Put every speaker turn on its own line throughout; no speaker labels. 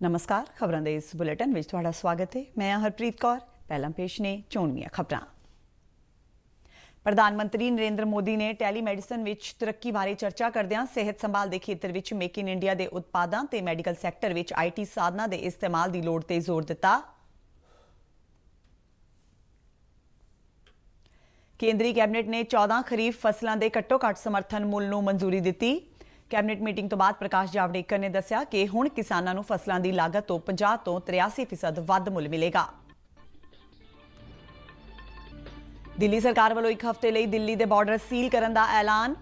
नमस्कार, खबरों के इस बुलेटिन में तुहाडा स्वागत है। मैं हरप्रीत कौर। पहला पेश ने चोणवीआं खबरां। प्रधानमंत्री नरेंद्र मोदी ने टैलीमैडिसन विच तरक्की बारे चर्चा करदिआं सेहत संभाल के खेतर विच मेक इन इंडिया के उत्पादों ते मैडिकल सैक्टर विच IT साधनां के इस्तेमाल की लोड़ ते जोर दिता। केंद्रीय कैबिनेट ने 14 खरीफ फसलों के घट्टो घट्ट समर्थन मुल नूं मंजूरी दी। कैबिनेट मीटिंग तो बाद प्रकाश जावड़ेकर ने दस्सिया कि हुण किसानां नूं फसलों की लागत तो 50 तो 83% वध मुल मिलेगा। दिल्ली सरकार वालों एक हफ्ते लिए दिल्ली के बॉर्डर सील करने का ऐलान।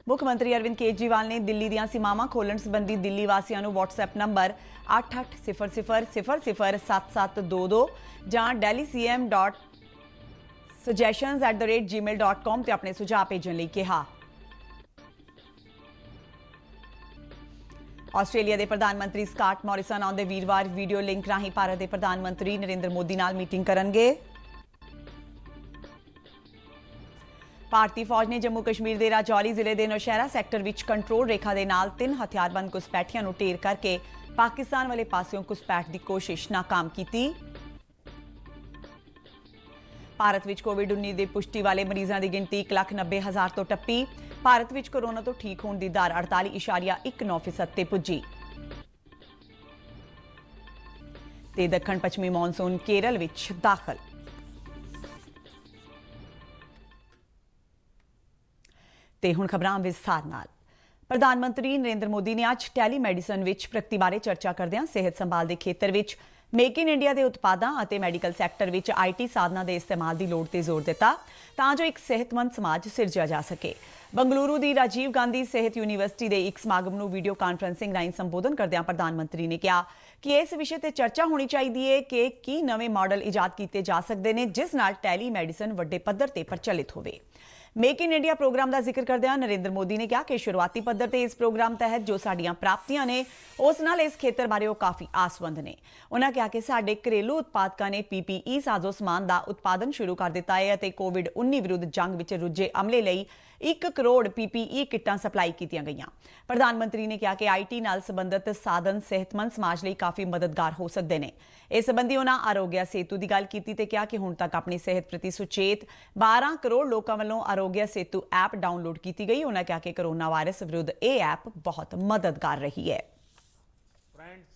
मुख्यमंत्री अरविंद केजरीवाल ने दिल्ली दीआं सीमावां खोलण संबंधी दिल्ली वासियों को WhatsApp नंबर 8800007722 जां delhi.cm.suggestions@gmail.com ते अपने सुझाव भेजण लई कहा। आस्ट्रेलिया के प्रधानमंत्री स्कॉट मॉरिसन आउंदे वीरवार वीडियो लिंक राही भारत के प्रधानमंत्री नरेंद्र मोदी नाल मीटिंग करनगे। भारतीय फौज ने जम्मू कश्मीर के राजौरी जिले के नौशहरा सैक्टर विच कंट्रोल रेखा के नाल 3 हथियारबंद घुसपैठियों को ढेर करके पाकिस्तान वाले पासों घुसपैठ की कोशिश नाकाम की। भारत विच कोविड-19 की पुष्टि वाले मरीजों की गिनती 1,90,000 तो टप्पी। भारत विच कोरोना तो ठीक होने की दर 48.19% ते पुजी। ते दक्षिण पश्चिमी मॉनसून केरल विच दाखल। ते हुण खबरां विस्तार नाल। प्रधानमंत्री नरेंद्र मोदी ने अज टैलीमैडिसन विच प्रगति बारे चर्चा करदिआं सेहत संभाल के खेतर विच मेक इन इंडिया के उत्पादों और मैडिकल सैक्टर विच IT साधनां के इस्तेमाल की लोड़ ते जोर दिता तां जो एक सेहतमंद समाज सिरजिया जा सके। बंगलुरु की राजीव गांधी सेहत यूनीवर्सिटी के एक समागम में वीडियो कॉन्फ्रेंसिंग राही संबोधन करदिआं प्रधानमंत्री ने कहा कि इस विषय पर चर्चा होनी चाहिए कि की नवे मॉडल ईजाद किए जा सकते हैं जिस नाल टैलीमैडिसन वड्डे पद्धर ते प्रचलित होवे। मेक इन इंडिया प्रोग्राम का जिक्र करदिआं नरेंद्र मोदी ने कहा कि शुरुआती पद्धर ते इस प्रोग्राम तहत जो साडियां प्राप्तियां ने उस नाल इस खेतर बारे काफ़ी आसवंद ने। उन्होंने कहा कि साडे घरेलू उत्पादकों ने PPE साजो समान का उत्पादन शुरू कर दिता है और कोविड-19 विरुद्ध जंग विच रुझे अमले लई 1 करोड़ PPE किटां सप्लाई कीतियां गईयां। प्रधानमंत्री ने कहा कि IT नाल संबंधित साधन सेहतमंद समाज लई काफ़ी मददगार हो सकते हैं। इस संबंधी उन्होंने आरोग्य सेतु की गल की ते कहा कि हुण तक अपनी सेहत प्रति सुचेत 12 करोड़ लोगों वालों आरोग्य सेतु ऐप डाउनलोड की गई। उन्होंने कहा कि कोरोना वायरस विरुद्ध यह ऐप बहुत मददगार रही है।
Friends,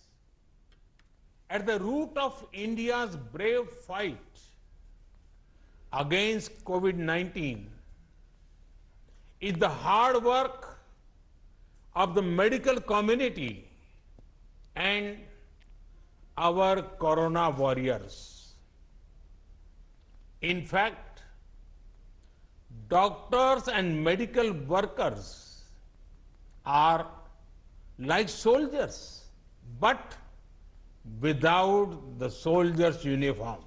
at the root of India's brave fight against COVID-19 is the hard work of the medical community and our corona warriors. In fact, doctors and medical workers are like soldiers, but without the soldier's uniform.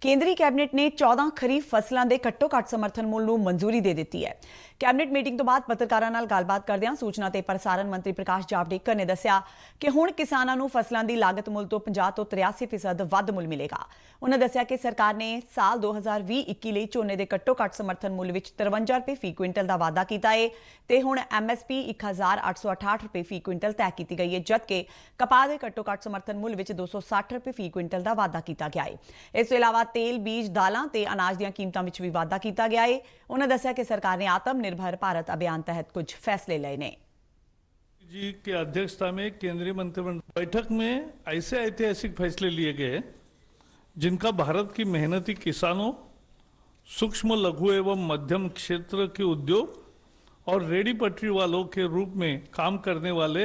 केंद्रीय cabinet ने 14 खरीफ फसलों के घट्टो घट्ट समर्थन मुल नूं मंजूरी दे दी है। कैबिनेट मीटिंग तो बाद पत्रकारों नाल गलबात करदिआं सूचना ते प्रसारण मंत्री प्रकाश जावड़ेकर ने दस्सिया कि हुण किसानां नूं फसलों की लागत मुल तो 50 तो 83% वध मुल मिलेगा। उन्होंने दस्सिया कि सरकार ने साल 2020-21 लई झोने के घट्टो घट्ट समर्थन मुल विच 53 रुपए फी क्विंटल का वाधा किया है ते हुण MSP 1868 रुपए फी क्विंटल तय की गई है, जबकि कपाह के घट्टो घट्ट समर्थन मुल विच 260 रुपए फी क्विंटल का वाधा किया गया है। इस अलावा तेल, बीज, दालां ते अनाज दी कीमतां विच भी वाधा किया गया है। उन्होंने दस्सिया कि सरकार ने आत्मनिर्भर भारत अभियान तहत कुछ फैसले लिए ने।
जी के अध्यक्षता में केंद्रीय मंत्रिमंडल बैठक में ऐसे ऐतिहासिक फैसले लिए गए जिनका भारत की मेहनती किसानों, सूक्ष्म लघु एवं मध्यम क्षेत्र के उद्योग और रेडी पटरी वालों के रूप में काम करने वाले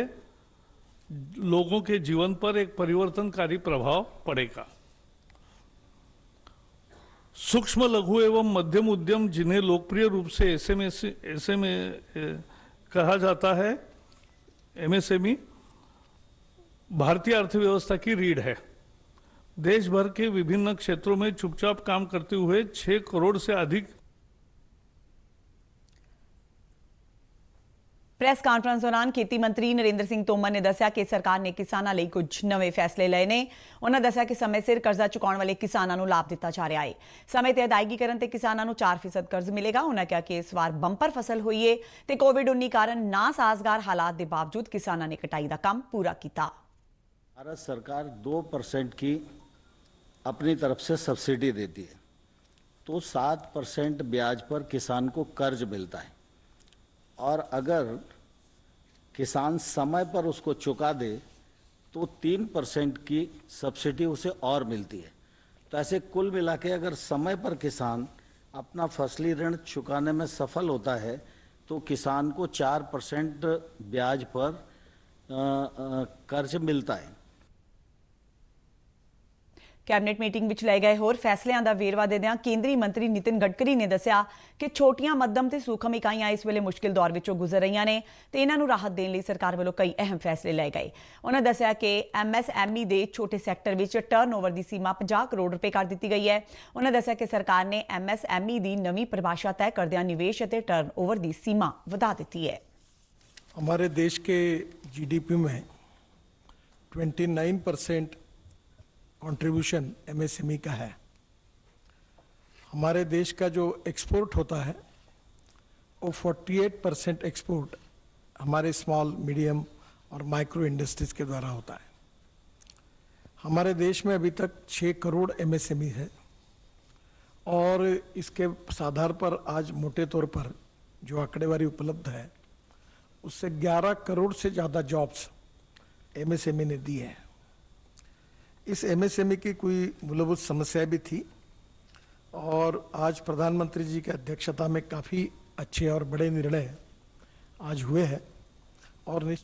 लोगों के जीवन पर एक परिवर्तनकारी प्रभाव पड़ेगा। सूक्ष्म लघु एवं मध्यम उद्यम, जिन्हें लोकप्रिय रूप से एसएमए कहा जाता है, MSME, भारतीय अर्थव्यवस्था की रीढ़ है। देश भर के विभिन्न क्षेत्रों में चुपचाप काम करते हुए 6 करोड़ से अधिक
ਪ੍ਰੈਸ ਕਾਨਫਰੰਸ ਦੌਰਾਨ ਖੇਤੀ ਮੰਤਰੀ ਨਰਿੰਦਰ ਸਿੰਘ ਤੋਮਰ ਨੇ ਦੱਸਿਆ ਕਿ ਸਰਕਾਰ ਨੇ ਕਿਸਾਨਾਂ ਲਈ ਕੁਝ ਨਵੇਂ ਫੈਸਲੇ ਲਏ ਨੇ। ਉਹਨਾਂ ਦੱਸਿਆ ਕਿ ਸਮੇਂ ਸਿਰ ਕਰਜ਼ਾ ਚੁਕਾਉਣ ਵਾਲੇ ਕਿਸਾਨਾਂ ਨੂੰ ਲਾਭ ਦਿੱਤਾ ਜਾ ਰਿਹਾ ਹੈ। ਸਮੇਂ ਤੇ ਅਦਾਇਗੀ ਕਰਨ ਤੇ ਕਿਸਾਨਾਂ ਨੂੰ 4% ਕਰਜ਼ ਮਿਲੇਗਾ। ਉਹਨਾਂ ਕਿਹਾ ਕਿ ਇਸ ਵਾਰ ਬੰਪਰ ਫਸਲ ਹੋਈ ਹੈ ਤੇ ਕੋਵਿਡ-19 ਕਾਰਨ ਨਾ ਸਾਜ਼ਗਾਰ ਹਾਲਾਤ ਦੇ ਬਾਵਜੂਦ ਕਿਸਾਨਾਂ ਨੇ ਕਟਾਈ ਦਾ ਕੰਮ ਪੂਰਾ ਕੀਤਾ।
भारत सरकार 2% की अपनी तरफ से सब्सिडी देती है, तो 7% ब्याज पर किसान को कर्ज मिलता है, और अगर किसान समय पर उसको चुका दे तो 3% की सब्सिडी उसे और मिलती है। तो ऐसे कुल मिला के अगर समय पर किसान अपना फसली ऋण चुकाने में सफल होता है तो किसान को 4% ब्याज पर कर्ज मिलता है।
ਕੈਬਨਿਟ ਮੀਟਿੰਗ ਵਿੱਚ ਲਏ ਗਏ ਹੋਰ ਫੈਸਲਿਆਂ ਦਾ ਵੇਰਵਾ ਦਿੰਦਿਆਂ ਕੇਂਦਰੀ ਮੰਤਰੀ ਨਿਤਿਨ ਗਡਕਰੀ ਨੇ ਦੱਸਿਆ ਕਿ ਛੋਟੀਆਂ ਮੱਧਮ ਤੇ ਸੂਖਮ ਇਕਾਈਆਂ ਇਸ ਵੇਲੇ ਮੁਸ਼ਕਿਲ ਦੌਰ ਵਿੱਚੋਂ ਗੁਜ਼ਰ ਰਹੀਆਂ ਨੇ ਤੇ ਇਹਨਾਂ ਨੂੰ ਰਾਹਤ ਦੇਣ ਲਈ ਸਰਕਾਰ ਵੱਲੋਂ ਕਈ ਅਹਿਮ ਫੈਸਲੇ ਲਏ ਗਏ। ਉਹਨਾਂ ਦੱਸਿਆ ਕਿ MSME ਦੇ ਛੋਟੇ ਸੈਕਟਰ ਵਿੱਚ ਟਰਨਓਵਰ ਦੀ ਸੀਮਾ 50 ਕਰੋੜ ਰੁਪਏ ਕਰ ਦਿੱਤੀ ਗਈ ਹੈ। ਉਹਨਾਂ ਦੱਸਿਆ ਕਿ ਸਰਕਾਰ ਨੇ MSME ਦੀ ਨਵੀਂ ਪਰਿਭਾਸ਼ਾ ਤੈਅ ਕਰਦਿਆਂ ਨਿਵੇਸ਼ ਅਤੇ ਟਰਨਓਵਰ ਦੀ ਸੀਮਾ ਵਧਾ ਦਿੱਤੀ ਹੈ।
हमारे देश के GDP में 29% कंट्रीब्यूशन MSME का है। हमारे देश का जो एक्सपोर्ट होता है वो 48% एक्सपोर्ट हमारे स्मॉल मीडियम और माइक्रो इंडस्ट्रीज के द्वारा होता है। हमारे देश में अभी तक 6 करोड़ MSME है, और इसके आधार पर आज मोटे तौर पर जो आंकड़ेवारी उपलब्ध है उससे 11 करोड़ से ज़्यादा जॉब्स MSME ने दी है। इस MSME की कोई मूलभूत समस्याएं भी थी, और आज प्रधानमंत्री जी की अध्यक्षता में काफ़ी अच्छे और बड़े निर्णय आज हुए हैं। और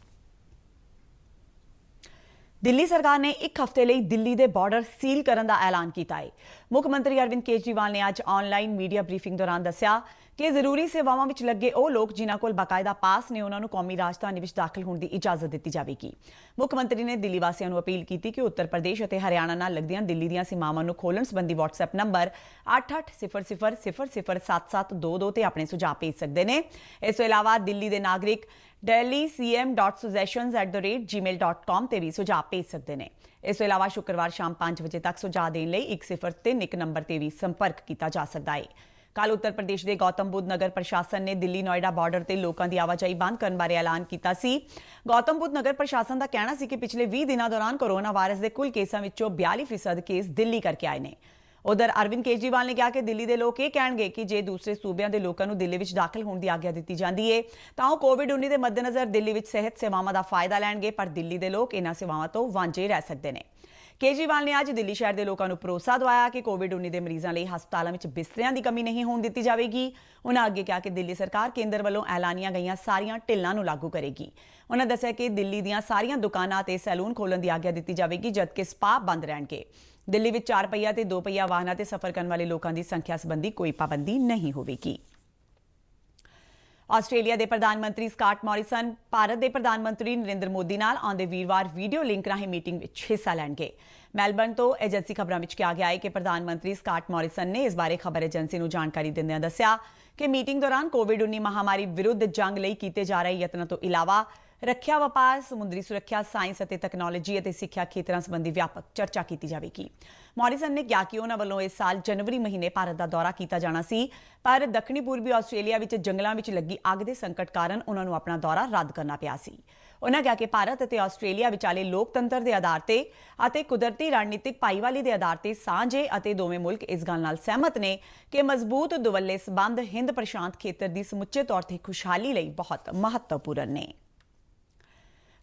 ਦਿੱਲੀ ਸਰਕਾਰ ਨੇ ਇੱਕ ਹਫ਼ਤੇ ਲਈ ਦਿੱਲੀ ਦੇ ਬਾਰਡਰ ਸੀਲ ਕਰਨ ਦਾ ਐਲਾਨ ਕੀਤਾ ਹੈ। ਮੁੱਖ ਮੰਤਰੀ ਅਰਵਿੰਦ ਕੇਜਰੀਵਾਲ ਨੇ ਅੱਜ ਆਨਲਾਈਨ ਮੀਡੀਆ ਬਰੀਫਿੰਗ ਦੌਰਾਨ ਦੱਸਿਆ ਕਿ ਜ਼ਰੂਰੀ ਸੇਵਾਵਾਂ ਵਿੱਚ ਲੱਗੇ ਉਹ ਲੋਕ ਜਿਨ੍ਹਾਂ ਕੋਲ ਬਾਕਾਇਦਾ ਪਾਸ ਨੇ ਉਹਨਾਂ ਨੂੰ ਕੌਮੀ ਰਾਜਧਾਨੀ ਵਿੱਚ ਦਾਖਲ ਹੋਣ ਦੀ ਇਜਾਜ਼ਤ ਦਿੱਤੀ ਜਾਵੇਗੀ। ਮੁੱਖ ਮੰਤਰੀ ਨੇ ਦਿੱਲੀ ਵਾਸੀਆਂ ਨੂੰ ਅਪੀਲ ਕੀਤੀ ਕਿ ਉੱਤਰ ਪ੍ਰਦੇਸ਼ ਅਤੇ ਹਰਿਆਣਾ ਨਾਲ ਲੱਗਦੀਆਂ ਦਿੱਲੀ ਦੀਆਂ ਸੀਮਾਵਾਂ ਨੂੰ ਖੋਲ੍ਹਣ ਸੰਬੰਧੀ WhatsApp ਨੰਬਰ 8800007722 ਤੇ ਆਪਣੇ ਸੁਝਾਅ ਭੇਜ ਸਕਦੇ ਨੇ। ਇਸ ਤੋਂ ਇਲਾਵਾ ਦਿੱਲੀ ਦੇ ਨਾਗਰਿਕ delhi.cm.suggestions@gmail.com ਤੇ ਵੀ ਸੁਝਾਅ ਭੇਜ ਸਕਦੇ ਨੇ। ਇਸ ਤੋਂ ਇਲਾਵਾ ਸ਼ੁੱਕਰਵਾਰ ਸ਼ਾਮ 5 ਵਜੇ ਤੱਕ ਸੁਝਾਅ ਦੇਣ ਲਈ 103 ਨੰਬਰ ਤੇ ਵੀ ਸੰਪਰਕ ਕੀਤਾ ਜਾ ਸਕਦਾ ਹੈ। ਕੱਲ ਉੱਤਰ ਪ੍ਰਦੇਸ਼ ਦੇ ਗੌਤਮ ਬੁੱਧ ਨਗਰ ਪ੍ਰਸ਼ਾਸਨ ਨੇ ਦਿੱਲੀ ਨੋਇਡਾ ਬਾਰਡਰ ਤੇ ਲੋਕਾਂ ਦੀ ਆਵਾਜਾਈ ਬੰਦ ਕਰਨ ਬਾਰੇ ਐਲਾਨ ਕੀਤਾ ਸੀ। ਗੌਤਮ ਬੁੱਧ ਨਗਰ ਪ੍ਰਸ਼ਾਸਨ ਦਾ ਕਹਿਣਾ ਸੀ ਕਿ ਪਿਛਲੇ 20 ਦਿਨਾਂ ਦੌਰਾਨ ਕੋਰੋਨਾ ਵਾਇਰਸ ਦੇ ਕੁੱਲ ਕੇਸਾਂ ਵਿੱਚੋਂ 42% ਕੇਸ ਦਿੱਲੀ ਕਰਕੇ ਆਏ ਨੇ। ਉਧਰ ਅਰਵਿੰਦ ਕੇਜਰੀਵਾਲ ਨੇ ਕਿਹਾ ਕਿ ਦਿੱਲੀ ਦੇ ਲੋਕ ਇਹ ਕਹਿਣਗੇ ਕਿ ਜੇ ਦੂਸਰੇ ਸੂਬਿਆਂ ਦੇ ਲੋਕਾਂ ਨੂੰ ਦਿੱਲੀ ਵਿੱਚ ਦਾਖਲ ਹੋਣ ਦੀ ਆਗਿਆ ਦਿੱਤੀ ਜਾਂਦੀ ਹੈ ਤਾਂ ਉਹ ਕੋਵਿਡ-19 ਦੇ ਮੱਦੇਨਜ਼ਰ ਦਿੱਲੀ ਵਿੱਚ ਸਿਹਤ ਸੇਵਾਵਾਂ ਦਾ ਫਾਇਦਾ ਲੈਣਗੇ, ਪਰ ਦਿੱਲੀ ਦੇ ਲੋਕ ਇਹਨਾਂ ਸੇਵਾਵਾਂ ਤੋਂ ਵਾਂਝੇ ਰਹਿ ਸਕਦੇ ਨੇ। ਕੇਜਰੀਵਾਲ ਨੇ ਅੱਜ ਦਿੱਲੀ ਸ਼ਹਿਰ ਦੇ ਲੋਕਾਂ ਨੂੰ ਭਰੋਸਾ ਦਿਵਾਇਆ ਕਿ ਕੋਵਿਡ-19 ਦੇ ਮਰੀਜ਼ਾਂ ਲਈ ਹਸਪਤਾਲਾਂ ਵਿੱਚ ਬਿਸਤਰਿਆਂ ਦੀ ਕਮੀ ਨਹੀਂ ਹੋਣ ਦਿੱਤੀ ਜਾਵੇਗੀ। ਉਹਨਾਂ ਅੱਗੇ ਕਿਹਾ ਕਿ ਦਿੱਲੀ ਸਰਕਾਰ ਕੇਂਦਰ ਵੱਲੋਂ ਐਲਾਨੀਆਂ ਗਈਆਂ ਸਾਰੀਆਂ ਢਿੱਲਾਂ ਨੂੰ ਲਾਗੂ ਕਰੇਗੀ। ਉਹਨਾਂ ਦੱਸਿਆ ਕਿ ਦਿੱਲੀ ਦੀਆਂ ਸਾਰੀਆਂ ਦੁਕਾਨਾਂ ਤੇ ਸੈਲੂਨ ਖੋਲ੍ਹਣ ਦੀ ਆਗਿਆ ਦਿੱਤੀ ਜਾਵੇਗੀ, ਜਦਕਿ ਸਪਾ ਬੰਦ ਰਹਿਣਗੇ। ਦਿੱਲੀ ਵਿੱਚ 4 ਪਹੀਆ ਤੇ 2 ਪਹੀਆ ਵਾਹਨਾਂ ਤੇ ਸਫ਼ਰ ਕਰਨ ਵਾਲੇ ਲੋਕਾਂ ਦੀ ਸੰਖਿਆ ਸੰਬੰਧੀ ਕੋਈ ਪਾਬੰਦੀ ਨਹੀਂ ਹੋਵੇਗੀ। ਆਸਟ੍ਰੇਲੀਆ ਦੇ ਪ੍ਰਧਾਨ ਮੰਤਰੀ ਸਕਾਟ ਮੌਰਿਸਨ ਭਾਰਤ ਦੇ ਪ੍ਰਧਾਨ ਮੰਤਰੀ ਨਰਿੰਦਰ ਮੋਦੀ ਨਾਲ ਆਉਂਦੇ ਵੀਰਵਾਰ ਵੀਡੀਓ ਲਿੰਕ ਰਾਹੀਂ ਮੀਟਿੰਗ ਵਿੱਚ ਹਿੱਸਾ ਲੈਣਗੇ। ਮੈਲਬਰਨ ਤੋਂ ਏਜੰਸੀ ਖਬਰਾਂ ਵਿੱਚ ਕਿਹਾ ਗਿਆ ਹੈ ਕਿ ਪ੍ਰਧਾਨ ਮੰਤਰੀ ਸਕਾਟ ਮੌਰਿਸਨ ਨੇ ਇਸ ਬਾਰੇ ਖਬਰ ਏਜੰਸੀ ਨੂੰ ਜਾਣਕਾਰੀ ਦਿੰਦਿਆਂ ਦੱਸਿਆ ਕਿ ਮੀਟਿੰਗ ਦੌਰਾਨ ਕੋਵਿਡ-19 ਮਹਾਮਾਰੀ ਵਿਰੁੱਧ ਜੰਗ ਲਈ ਕੀਤੇ ਜਾ ਰਹੇ ਯਤਨਾਂ ਤੋਂ ਇਲਾਵਾ ਰੱਖਿਆ, ਵਪਾਰ, ਸਮੁੰਦਰੀ ਸੁਰੱਖਿਆ, ਸਾਇੰਸ ਅਤੇ ਤਕਨਾਲੋਜੀ ਅਤੇ ਸਿੱਖਿਆ ਖੇਤਰਾਂ ਸੰਬੰਧੀ ਵਿਆਪਕ ਚਰਚਾ ਕੀਤੀ ਜਾਵੇਗੀ। ਮੌਰਿਸਨ ਨੇ ਕਿਹਾ ਕਿ ਉਹਨਾਂ ਵੱਲੋਂ ਇਸ ਸਾਲ ਜਨਵਰੀ ਮਹੀਨੇ ਭਾਰਤ ਦਾ ਦੌਰਾ ਕੀਤਾ ਜਾਣਾ ਸੀ, ਪਰ ਦੱਖਣੀ ਪੂਰਬੀ ਆਸਟ੍ਰੇਲੀਆ ਵਿੱਚ ਜੰਗਲਾਂ ਵਿੱਚ ਲੱਗੀ ਅੱਗ ਦੇ ਸੰਕਟ ਕਾਰਨ ਉਹਨਾਂ ਨੂੰ ਆਪਣਾ ਦੌਰਾ ਰੱਦ ਕਰਨਾ ਪਿਆ ਸੀ। ਉਹਨਾਂ ਕਿਹਾ ਕਿ ਭਾਰਤ ਅਤੇ ਆਸਟ੍ਰੇਲੀਆ ਵਿਚਾਲੇ ਲੋਕਤੰਤਰ ਦੇ ਆਧਾਰ ਤੇ ਅਤੇ ਕੁਦਰਤੀ ਰਣਨੀਤਿਕ ਭਾਈਵਾਲੀ ਦੇ ਆਧਾਰ ਤੇ ਸਾਂਝੇ ਅਤੇ ਦੋਵੇਂ ਮੁਲਕ ਇਸ ਗੱਲ ਨਾਲ ਸਹਿਮਤ ਨੇ ਕਿ ਮਜ਼ਬੂਤ ਦੁਵੱਲੇ ਸਬੰਧ ਹਿੰਦ ਪ੍ਰਸ਼ਾਂਤ ਖੇਤਰ ਦੀ ਸਮੁੱਚੇ ਤੌਰ ਤੇ ਖੁਸ਼ਹਾਲੀ ਲਈ ਬਹੁਤ ਮਹੱਤਵਪੂਰਨ ਨੇ।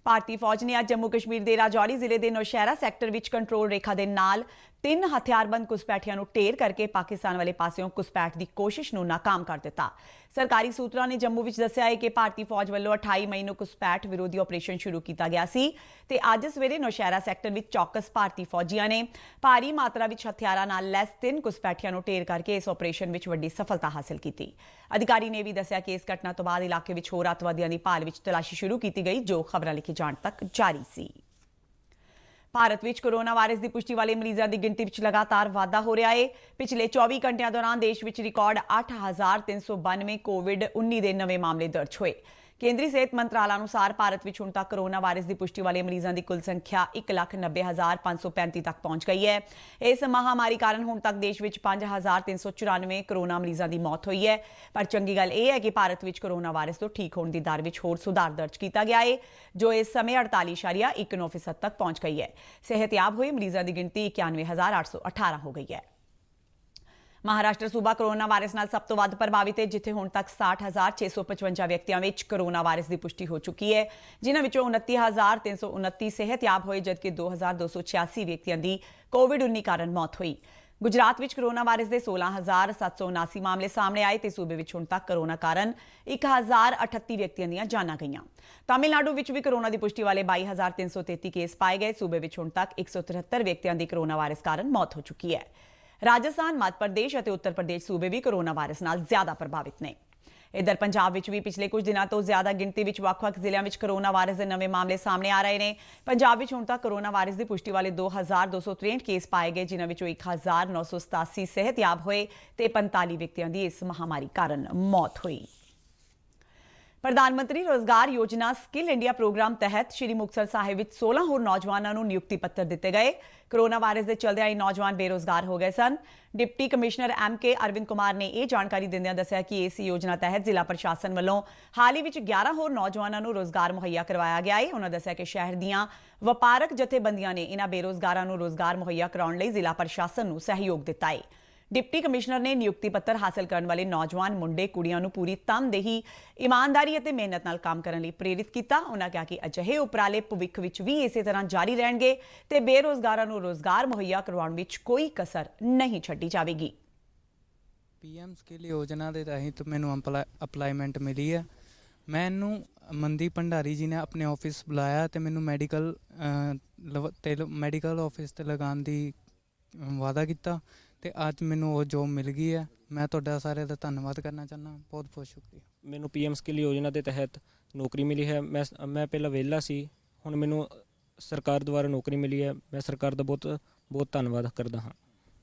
ਭਾਰਤੀ ਫੌਜ ਨੇ ਅੱਜ ਜੰਮੂ ਕਸ਼ਮੀਰ ਦੇ ਰਾਜੌਰੀ ਜ਼ਿਲ੍ਹੇ ਦੇ ਨੌਸ਼ਹਿਰਾ ਸੈਕਟਰ ਵਿੱਚ ਕੰਟਰੋਲ ਰੇਖਾ ਦੇ ਨਾਲ 3 ਹਥਿਆਰਬੰਦ ਘੁਸਪੈਠੀਆਂ ਨੂੰ ਢੇਰ ਕਰਕੇ ਪਾਕਿਸਤਾਨ ਵਾਲੇ ਪਾਸਿਓਂ ਘੁਸਪੈਠ ਦੀ ਕੋਸ਼ਿਸ਼ ਨੂੰ ਨਾਕਾਮ ਕਰ ਦਿੱਤਾ। ਸਰਕਾਰੀ ਸੂਤਰਾਂ ਨੇ ਜੰਮੂ ਵਿੱਚ ਦੱਸਿਆ ਹੈ ਕਿ ਭਾਰਤੀ ਫੌਜ ਵੱਲੋਂ 28 ਮਈ ਨੂੰ ਘੁਸਪੈਠ ਵਿਰੋਧੀ ਆਪਰੇਸ਼ਨ ਸ਼ੁਰੂ ਕੀਤਾ ਗਿਆ ਸੀ ਤੇ ਅੱਜ ਸਵੇਰੇ ਨੌਸ਼ਹਿਰਾ ਸੈਕਟਰ ਵਿੱਚ ਚੌਕਸ ਭਾਰਤੀ ਫੌਜੀਆਂ ਨੇ ਭਾਰੀ ਮਾਤਰਾ ਵਿੱਚ ਹਥਿਆਰਾਂ ਨਾਲ ਲੈਸ 3 ਘੁਸਪੈਠੀਆਂ ਨੂੰ ਢੇਰ ਕਰਕੇ ਇਸ ਆਪਰੇਸ਼ਨ ਵਿੱਚ ਵੱਡੀ ਸਫਲਤਾ ਹਾਸਲ ਕੀਤੀ। ਅਧਿਕਾਰੀ ਨੇ ਵੀ ਦੱਸਿਆ ਕਿ ਇਸ ਘਟਨਾ ਤੋਂ ਬਾਅਦ ਇਲਾਕੇ ਵਿੱਚ ਹੋਰ ਅੱਤਵਾਦੀਆਂ ਦੀ ਭਾਲ ਵਿੱਚ ਤਲਾਸ਼ੀ ਸ਼ੁਰੂ ਕੀਤੀ ਗਈ, ਜੋ ਖਬਰਾਂ ਲਿਖੇ ਜਾਣ ਤੱਕ ਜਾਰੀ ਸੀ। ਭਾਰਤ ਵਿੱਚ ਕੋਰੋਨਾ ਵਾਇਰਸ ਦੀ ਪੁਸ਼ਟੀ ਵਾਲੇ ਮਰੀਜ਼ਾਂ ਦੀ ਗਿਣਤੀ ਵਿੱਚ ਲਗਾਤਾਰ ਵਾਧਾ ਹੋ ਰਿਹਾ ਹੈ। ਪਿਛਲੇ 24 ਘੰਟਿਆਂ ਦੌਰਾਨ ਦੇਸ਼ ਵਿੱਚ ਰਿਕਾਰਡ 8,392 ਕੋਵਿਡ-19 ਦੇ ਨਵੇਂ ਮਾਮਲੇ ਦਰਜ ਹੋਏ। ਕੇਂਦਰੀ ਸਿਹਤ ਮੰਤਰਾਲਾ ਅਨੁਸਾਰ ਭਾਰਤ ਵਿੱਚ ਹੁਣ ਤੱਕ ਕੋਰੋਨਾ ਵਾਇਰਸ ਦੀ ਪੁਸ਼ਟੀ ਵਾਲੇ ਮਰੀਜ਼ਾਂ ਦੀ ਕੁੱਲ ਸੰਖਿਆ 1,90,535 ਤੱਕ ਪਹੁੰਚ ਗਈ ਹੈ। ਇਸ ਮਹਾਮਾਰੀ ਕਾਰਨ ਹੁਣ ਤੱਕ ਦੇਸ਼ ਵਿੱਚ 5,394 ਕੋਰੋਨਾ ਮਰੀਜ਼ਾਂ ਦੀ ਮੌਤ ਹੋਈ ਹੈ। ਪਰ ਚੰਗੀ ਗੱਲ ਇਹ ਹੈ ਕਿ ਭਾਰਤ ਵਿੱਚ ਕੋਰੋਨਾ ਵਾਇਰਸ ਤੋਂ ਠੀਕ ਹੋਣ ਦੀ ਦਰ ਵਿੱਚ ਹੋਰ ਸੁਧਾਰ ਦਰਜ ਕੀਤਾ ਗਿਆ ਹੈ, ਜੋ ਇਸ ਸਮੇਂ 48.19% ਤੱਕ ਪਹੁੰਚ ਗਈ ਹੈ। ਸਿਹਤਯਾਬ ਹੋਏ ਮਰੀਜ਼ਾਂ ਦੀ ਗਿਣਤੀ 91,818 ਹੋ ਗਈ ਹੈ। ਮਹਾਰਾਸ਼ਟਰ ਸੂਬਾ ਕੋਰੋਨਾ ਵਾਇਰਸ ਨਾਲ ਸਭ ਤੋਂ ਵੱਧ ਪ੍ਰਭਾਵਿਤ ਹੈ, ਜਿੱਥੇ ਹੁਣ ਤੱਕ 60,655 ਵਿਅਕਤੀਆਂ ਵਿੱਚ ਕੋਰੋਨਾ ਵਾਇਰਸ ਦੀ ਪੁਸ਼ਟੀ ਹੋ ਚੁੱਕੀ ਹੈ, ਜਿਨ੍ਹਾਂ ਵਿੱਚੋਂ 29,329 ਸਿਹਤਯਾਬ ਹੋਏ, ਜਦਕਿ 2,286 ਵਿਅਕਤੀਆਂ ਦੀ ਕੋਵਿਡ-19 ਕਾਰਨ ਮੌਤ ਹੋਈ। ਗੁਜਰਾਤ ਵਿੱਚ ਕੋਰੋਨਾ ਵਾਇਰਸ ਦੇ 16,779 ਮਾਮਲੇ ਸਾਹਮਣੇ ਆਏ ਤੇ ਸੂਬੇ ਵਿੱਚ ਹੁਣ ਤੱਕ ਕੋਰੋਨਾ ਕਾਰਨ 1,038 ਵਿਅਕਤੀਆਂ ਦੀਆਂ ਜਾਨਾਂ ਗਈਆਂ। ਤਾਮਿਲਨਾਡੂ ਵਿੱਚ ਵੀ ਕੋਰੋਨਾ ਦੀ ਪੁਸ਼ਟੀ ਵਾਲੇ 22,333 ਕੇਸ ਪਾਏ ਗਏ। ਸੂਬੇ ਵਿੱਚ ਹੁਣ ਤੱਕ 173 ਵਿਅਕਤੀਆਂ ਦੀ ਕੋਰੋਨਾ ਵਾਇਰਸ ਕਾਰਨ ਮੌਤ ਹੋ ਚੁੱਕੀ ਹੈ। ਰਾਜਸਥਾਨ, ਮੱਧ ਪ੍ਰਦੇਸ਼ ਅਤੇ ਉੱਤਰ ਪ੍ਰਦੇਸ਼ ਸੂਬੇ ਵੀ ਕੋਰੋਨਾ ਵਾਇਰਸ ਨਾਲ ਜ਼ਿਆਦਾ ਪ੍ਰਭਾਵਿਤ ਨੇ। ਇਧਰ ਪੰਜਾਬ ਵਿੱਚ ਵੀ ਪਿਛਲੇ ਕੁਝ ਦਿਨਾਂ ਤੋਂ ਜ਼ਿਆਦਾ ਗਿਣਤੀ ਵਿੱਚ ਵੱਖ-ਵੱਖ ਜ਼ਿਲ੍ਹਿਆਂ ਵਿੱਚ ਕੋਰੋਨਾ ਵਾਇਰਸ ਦੇ ਨਵੇਂ ਮਾਮਲੇ ਸਾਹਮਣੇ ਆ ਰਹੇ ਨੇ। ਪੰਜਾਬ ਵਿੱਚ ਹੁਣ ਤੱਕ ਕੋਰੋਨਾ ਵਾਇਰਸ ਦੀ ਪੁਸ਼ਟੀ ਵਾਲੇ 2,263 ਕੇਸ ਪਾਏ ਗਏ, ਜਿਨ੍ਹਾਂ ਵਿੱਚੋਂ 1,987 ਸਿਹਤਯਾਬ ਹੋਏ ਤੇ 45 ਵਿਅਕਤੀਆਂ ਦੀ ਇਸ ਮਹਾਮਾਰੀ ਕਾਰਨ ਮੌਤ ਹੋਈ। ਪ੍ਰਧਾਨ ਮੰਤਰੀ ਰੋਜ਼ਗਾਰ ਯੋਜਨਾ ਸਕਿੱਲ ਇੰਡੀਆ ਪ੍ਰੋਗਰਾਮ ਤਹਿਤ ਸ਼੍ਰੀ ਮੁਕਤਸਰ ਸਾਹਿਬ ਵਿੱਚ 16 ਹੋਰ ਨੌਜਵਾਨਾਂ ਨੂੰ ਨਿਯੁਕਤੀ ਪੱਤਰ ਦਿੱਤੇ ਗਏ। ਕੋਰੋਨਾ ਵਾਇਰਸ ਦੇ ਚਲਦਿਆਂ ਇਹ ਨੌਜਵਾਨ ਬੇਰੋਜ਼ਗਾਰ ਹੋ ਗਏ ਸਨ। Deputy commissioner MK Arvind Kumar ਨੇ ਇਹ ਜਾਣਕਾਰੀ ਦਿੰਦਿਆਂ ਦੱਸਿਆ ਕਿ ਇਸ ਯੋਜਨਾ ਤਹਿਤ ਜ਼ਿਲ੍ਹਾ ਪ੍ਰਸ਼ਾਸਨ ਵੱਲੋਂ ਹਾਲ ਹੀ ਵਿੱਚ 11 ਹੋਰ ਨੌਜਵਾਨਾਂ ਨੂੰ ਰੋਜ਼ਗਾਰ ਮੁਹੱਈਆ ਕਰਵਾਇਆ ਗਿਆ ਹੈ। ਉਹਨਾਂ ਦੱਸਿਆ ਕਿ ਸ਼ਹਿਰ ਦੀਆਂ ਵਪਾਰਕ ਜਥੇਬੰਦੀਆਂ ਨੇ ਇਹਨਾਂ ਬੇਰੋਜ਼ਗਾਰਾਂ ਨੂੰ ਰੋਜ਼ਗਾਰ ਮੁਹੱਈਆ ਕਰਾਉਣ ਲਈ ਜ਼ਿਲ੍ਹਾ ਪ੍ਰਸ਼ਾਸਨ ਨੂੰ ਸਹਿਯੋਗ ਦਿੱਤਾ ਹੈ। ਡਿਪਟੀ ਕਮਿਸ਼ਨਰ ਨੇ ਨਿਯੁਕਤੀ ਪੱਤਰ ਹਾਸਲ ਕਰਨ ਵਾਲੇ ਨੌਜਵਾਨ ਮੁੰਡੇ ਕੁੜੀਆਂ ਨੂੰ ਪੂਰੀ ਤਨਦੇਹੀ, ਇਮਾਨਦਾਰੀ ਅਤੇ ਮਿਹਨਤ ਨਾਲ ਕੰਮ ਕਰਨ ਲਈ ਪ੍ਰੇਰਿਤ ਕੀਤਾ। ਉਹਨਾਂ ਕਿਹਾ ਕਿ ਅਜਿਹੇ ਉਪਰਾਲੇ ਭਵਿੱਖ ਵਿੱਚ ਵੀ ਇਸੇ ਤਰ੍ਹਾਂ ਜਾਰੀ ਰਹਿਣਗੇ ਤੇ ਬੇਰੋਜ਼ਗਾਰਾਂ ਨੂੰ ਰੋਜ਼ਗਾਰ ਮੁਹੱਈਆ ਕਰਵਾਉਣ ਵਿੱਚ ਕੋਈ ਕਸਰ ਨਹੀਂ ਛੱਡੀ ਜਾਵੇਗੀ।
PM ਸਕਿੱਲ ਯੋਜਨਾ ਦੇ ਤਹਿਤ ਮੈਨੂੰ ਅਪਲਾਈਮੈਂਟ ਮਿਲੀ ਹੈ। ਮੈਨੂੰ ਮਨਦੀਪ ਭੰਡਾਰੀ ਜੀ ਨੇ ਆਪਣੇ ਆਫਿਸ ਬੁਲਾਇਆ ਤੇ ਮੈਨੂੰ ਮੈਡੀਕਲ ਆਫਿਸ ਤੇ ਲਗਾਉਣ ਦੀ ਵਾਅਦਾ ਕੀਤਾ ਤੇ ਅੱਜ ਮੈਨੂੰ ਉਹ ਜੋਬ ਮਿਲ ਗਈ ਹੈ। ਮੈਂ ਤੁਹਾਡਾ ਸਾਰਿਆਂ ਦਾ ਧੰਨਵਾਦ ਕਰਨਾ ਚਾਹੁੰਦਾ। ਬਹੁਤ ਬਹੁਤ ਸ਼ੁਕਰੀਆ।
ਮੈਨੂੰ PM ਸਕਿੱਲ ਯੋਜਨਾ ਦੇ ਤਹਿਤ ਨੌਕਰੀ ਮਿਲੀ ਹੈ। ਮੈਂ ਪਹਿਲਾਂ ਵਿਹਲਾ ਸੀ, ਹੁਣ ਮੈਨੂੰ ਸਰਕਾਰ ਦੁਆਰਾ ਨੌਕਰੀ ਮਿਲੀ ਹੈ। ਮੈਂ ਸਰਕਾਰ ਦਾ ਬਹੁਤ ਬਹੁਤ ਧੰਨਵਾਦ ਕਰਦਾ ਹਾਂ।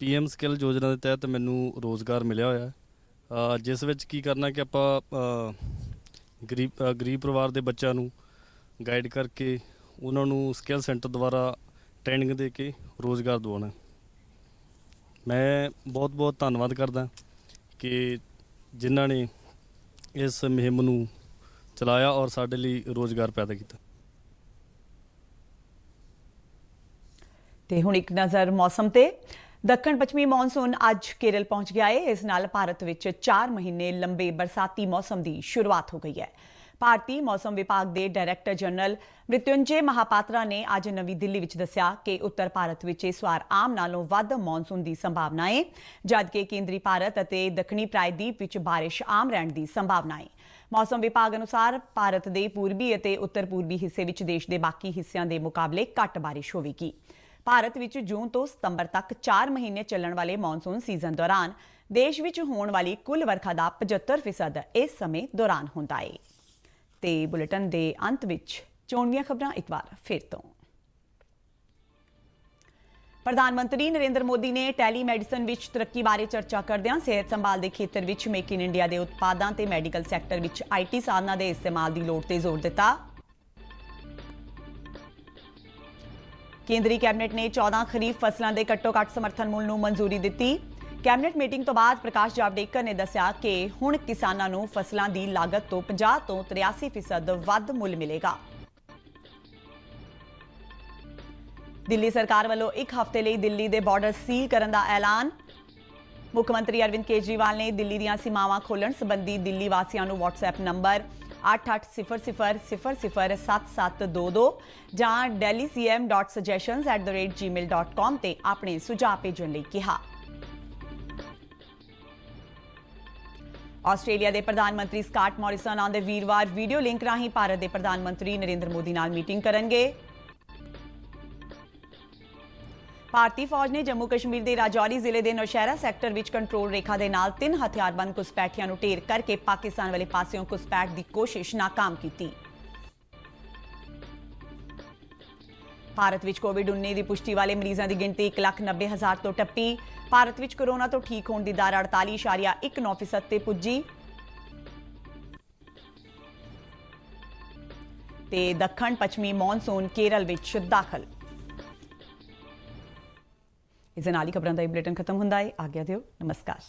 PM ਸਕਿੱਲ ਯੋਜਨਾ ਦੇ ਤਹਿਤ ਮੈਨੂੰ ਰੋਜ਼ਗਾਰ ਮਿਲਿਆ ਹੋਇਆ, ਜਿਸ ਵਿੱਚ ਕੀ ਕਰਨਾ ਕਿ ਆਪਾਂ ਗਰੀਬ ਪਰਿਵਾਰ ਦੇ ਬੱਚਿਆਂ ਨੂੰ ਗਾਈਡ ਕਰਕੇ ਉਹਨਾਂ ਨੂੰ ਸਕਿੱਲ ਸੈਂਟਰ ਦੁਆਰਾ ਟ੍ਰੇਨਿੰਗ ਦੇ ਕੇ ਰੋਜ਼ਗਾਰ ਦਿਵਾਉਣਾ। ਮੈਂ ਬਹੁਤ ਬਹੁਤ ਧੰਨਵਾਦ ਕਰਦਾ ਕਿ ਜਿਨ੍ਹਾਂ ਨੇ ਇਸ ਮੁਹਿੰਮ ਨੂੰ ਚਲਾਇਆ ਔਰ ਸਾਡੇ ਲਈ ਰੋਜ਼ਗਾਰ ਪੈਦਾ ਕੀਤਾ।
ਤੇ ਹੁਣ ਇੱਕ ਨਜ਼ਰ ਮੌਸਮ ਤੇ। ਦੱਖਣ ਪੱਛਮੀ ਮੌਨਸੂਨ ਅੱਜ ਕੇਰਲ ਪਹੁੰਚ ਗਿਆ ਹੈ। ਇਸ ਨਾਲ ਭਾਰਤ ਵਿੱਚ 4 ਮਹੀਨੇ ਲੰਬੇ ਬਰਸਾਤੀ ਮੌਸਮ ਦੀ ਸ਼ੁਰੂਆਤ ਹੋ ਗਈ ਹੈ। ਭਾਰਤੀ ਮੌਸਮ ਵਿਭਾਗ ਦੇ ਡਾਇਰੈਕਟਰ ਜਨਰਲ ਮ੍ਰਿਤਯੁੰਜੇ ਮਹਾਪਾਤਰਾ ਨੇ ਅੱਜ ਨਵੀਂ ਦਿੱਲੀ ਵਿੱਚ ਦੱਸਿਆ ਕਿ ਉੱਤਰ ਭਾਰਤ ਵਿੱਚ ਇਸ ਵਾਰ ਆਮ ਨਾਲੋਂ ਵੱਧ ਮੌਨਸੂਨ ਦੀ ਸੰਭਾਵਨਾ ਹੈ, ਜਦਕਿ ਕੇਂਦਰੀ ਭਾਰਤ ਅਤੇ ਦੱਖਣੀ ਪ੍ਰਾਇਦੀਪ ਵਿੱਚ ਬਾਰਿਸ਼ ਆਮ ਰਹਿਣ ਦੀ ਸੰਭਾਵਨਾ ਹੈ। ਮੌਸਮ ਵਿਭਾਗ ਅਨੁਸਾਰ ਭਾਰਤ ਦੇ ਪੂਰਬੀ ਅਤੇ ਉੱਤਰ ਪੂਰਬੀ ਹਿੱਸੇ ਵਿੱਚ ਦੇਸ਼ ਦੇ ਬਾਕੀ ਹਿੱਸਿਆਂ ਦੇ ਮੁਕਾਬਲੇ ਘੱਟ ਬਾਰਿਸ਼ ਹੋਵੇਗੀ। ਭਾਰਤ ਵਿੱਚ ਜੂਨ ਤੋਂ ਸਤੰਬਰ ਤੱਕ 4 ਮਹੀਨੇ ਚੱਲਣ ਵਾਲੇ ਮੌਨਸੂਨ ਸੀਜ਼ਨ ਦੌਰਾਨ ਦੇਸ਼ ਵਿੱਚ ਹੋਣ ਵਾਲੀ ਕੁੱਲ ਵਰਖਾ ਦਾ 75% ਇਸ ਸਮੇਂ ਦੌਰਾਨ ਹੁੰਦਾ ਹੈ। ਤੇ ਬੁਲੇਟਿਨ ਦੇ ਅੰਤ ਵਿੱਚ ਚੋਣਵੀਆਂ ਖਬਰਾਂ ਇੱਕ ਵਾਰ ਫਿਰ ਤੋਂ। ਪ੍ਰਧਾਨ ਮੰਤਰੀ ਨਰਿੰਦਰ ਮੋਦੀ ਨੇ ਟੈਲੀਮੈਡੀਸਨ ਵਿੱਚ ਤਰੱਕੀ ਬਾਰੇ ਚਰਚਾ ਕਰਦਿਆਂ ਸਿਹਤ ਸੰਭਾਲ ਦੇ ਖੇਤਰ ਵਿੱਚ ਮੇਕ ਇਨ ਇੰਡੀਆ ਦੇ ਉਤਪਾਦਾਂ ਤੇ ਮੈਡੀਕਲ ਸੈਕਟਰ ਵਿੱਚ IT ਸਾਧਨਾਂ ਦੇ ਇਸਤੇਮਾਲ ਦੀ ਲੋੜ ਤੇ ਜ਼ੋਰ ਦਿੱਤਾ। ਕੇਂਦਰੀ ਕੈਬਨਿਟ ਨੇ 14 ਖਰੀਫ ਫਸਲਾਂ ਦੇ ਘੱਟੋ-ਘੱਟ ਸਮਰਥਨ ਮੁੱਲ ਨੂੰ ਮਨਜ਼ੂਰੀ ਦਿੱਤੀ। ਕੈਬਨਿਟ ਮੀਟਿੰਗ ਤੋਂ ਬਾਅਦ ਪ੍ਰਕਾਸ਼ ਜਾਵੜੇਕਰ ਨੇ ਦੱਸਿਆ ਕਿ ਹੁਣ ਕਿਸਾਨਾਂ ਨੂੰ ਫਸਲਾਂ ਦੀ ਲਾਗਤ ਤੋਂ 50 ਤੋਂ 83% ਵੱਧ ਮੁੱਲ ਮਿਲੇਗਾ। ਦਿੱਲੀ ਸਰਕਾਰ ਵੱਲੋਂ ਇੱਕ ਹਫ਼ਤੇ ਲਈ ਦਿੱਲੀ ਦੇ ਬਾਰਡਰ ਸੀਲ ਕਰਨ ਦਾ ਐਲਾਨ। ਮੁੱਖ ਮੰਤਰੀ ਅਰਵਿੰਦ ਕੇਜਰੀਵਾਲ ਨੇ ਦਿੱਲੀ ਦੀਆਂ ਸੀਮਾਵਾਂ ਖੋਲ੍ਹਣ ਸੰਬੰਧੀ ਦਿੱਲੀ ਵਾਸੀਆਂ ਨੂੰ WhatsApp ਨੰਬਰ 8800007722 ਜਾਂ delhicm.suggestions@gmail.com ਤੇ ਆਪਣੇ ਸੁਝਾਅ ਭੇਜਣ ਲਈ ਕਿਹਾ। ਆਸਟ੍ਰੇਲੀਆ ਦੇ ਪ੍ਰਧਾਨ ਮੰਤਰੀ ਸਕਾਟ ਮੌਰਿਸਨ ਆਉਂਦੇ ਵੀਰਵਾਰ ਵੀਡੀਓ ਲਿੰਕ ਰਾਹੀਂ ਭਾਰਤ ਦੇ ਪ੍ਰਧਾਨ ਮੰਤਰੀ ਨਰਿੰਦਰ ਮੋਦੀ ਨਾਲ ਮੀਟਿੰਗ ਕਰਨਗੇ। ਭਾਰਤੀ ਫੌਜ ਨੇ ਜੰਮੂ ਕਸ਼ਮੀਰ ਦੇ ਰਾਜੌਰੀ ਜ਼ਿਲ੍ਹੇ ਦੇ ਨੌਸ਼ਹਿਰਾ ਸੈਕਟਰ ਵਿੱਚ ਕੰਟਰੋਲ ਰੇਖਾ ਦੇ ਨਾਲ 3 ਹਥਿਆਰਬੰਦ ਘੁਸਪੈਠੀਆਂ ਨੂੰ ਢੇਰ ਕਰਕੇ ਪਾਕਿਸਤਾਨ ਵਾਲੇ ਪਾਸਿਓਂ ਘੁਸਪੈਠ ਦੀ ਕੋਸ਼ਿਸ਼ ਨਾਕਾਮ ਕੀਤੀ। ਭਾਰਤ ਵਿੱਚ ਕੋਵਿਡ-19 ਦੀ ਪੁਸ਼ਟੀ ਵਾਲੇ ਮਰੀਜ਼ਾਂ ਦੀ ਗਿਣਤੀ 1,90,000 ਤੋਂ ਟੱਪੀ। ਭਾਰਤ ਵਿੱਚ ਕੋਰੋਨਾ ਤੋਂ ਠੀਕ ਹੋਣ ਦੀ ਦਰ 48.19% ਤੇ ਪੁੱਜੀ। ਤੇ ਦੱਖਣ ਪੱਛਮੀ ਮੌਨਸੂਨ ਕੇਰਲ ਵਿੱਚ ਦਾਖਲ। ਇਸ ਦੇ ਨਾਲ ਹੀ ਖਬਰਾਂ ਦਾ ਇਹ ਬੁਲੇਟਿਨ ਖਤਮ ਹੁੰਦਾ ਹੈ। ਆਗਿਆ ਦਿਓ, ਨਮਸਕਾਰ।